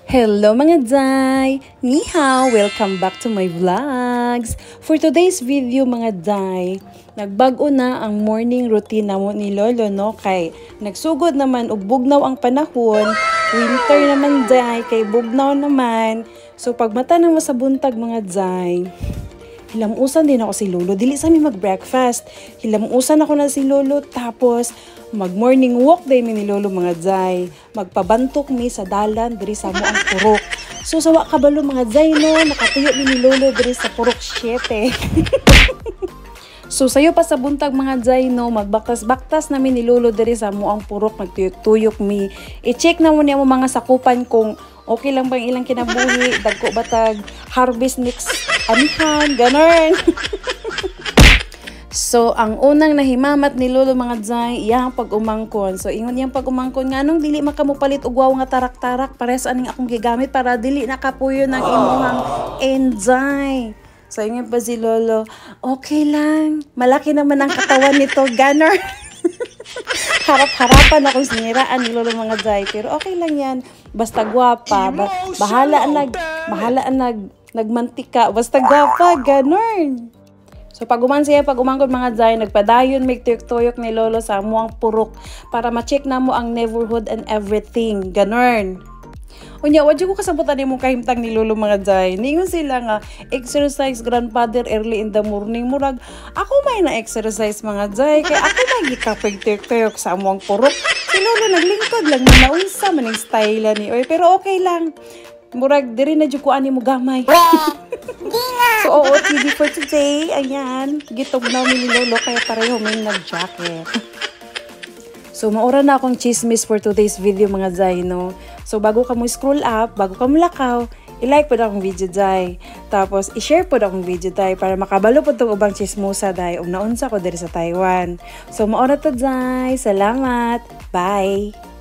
Hello mga Day! Ni hao! Welcome back to my vlogs! For today's video mga Day, nagbago na ang morning routine namo ni Lolo, no? Kay nagsugod naman og bugnaw ang panahon, winter naman Day, kay bugnaw naman. So pagmata na mo sa buntag mga Day, hilamusan din ako si Lolo. Dili sa mi mag-breakfast. Hilamusan ako na si Lolo. Tapos, mag-morning walk din ni Lolo mga Day. Magpabantok mi sa dalan diri sa mo ang purok. So, sawa kabalo mga Day, no? Nakatuyo ni Lolo diri sa purok 7. So, sayo pa sa buntag mga Day, no? Magbaktas-baktas namin ni Lolo diri sa mo ang purok. Magtuyok-tuyok mi. I-check na mo niya mo mga sakupan kung okay lang bang ilang kinabuhi, dagko batag harvest next anihan, ganun. So, ang unang nahimamat ni Lolo mga Day, iyang pag-umangkon. So, ingon niyang pag-umangkon nga nung dili makamupalit og wow nga tarak-tarak pares aning akong gigamit para dili nakapuyo ng imuhang enjoy. So, ingon pa si Lolo, okay lang, malaki naman ang katawan nito, ganun. Harap-harapan akong siniraan ni Lolo mga Day, pero okay lang yan. Basta gwapa, bahala nagmantika, basta gwapa, ganun. So pag umangkod mga Day, nagpadayon may tuyok-tuyok ni Lolo sa amuang purok para ma-check na mo ang neighborhood and everything, ganun. Unya, wadyo ko kasabutan ni mong kahimtang ni Lolo mga Day. Ningon sila nga, exercise grandfather early in the morning. Murag, ako may na-exercise mga Day. Kaya ako nagikapag-tuyok-tuyok sa amuang purok. Si Lolo naglingkod lang, manaunsa maning style ni. Oy, pero okay lang. Murag, diri na dyo ko ani mo gamay. So, OOTD for today. Ayan, gitog na ni Lolo, kaya pareho may nag-jacket. So, maura na akong chismis for today's video mga Day, no? So, bago ka mo scroll up, bago ka mo lakaw, i-like po na akong video Day. Tapos, i-share po na akong video Day para makabalo po itong ubang chismosa Day o naunsa ko diri sa Taiwan. So, maura to Day. Salamat. Bye!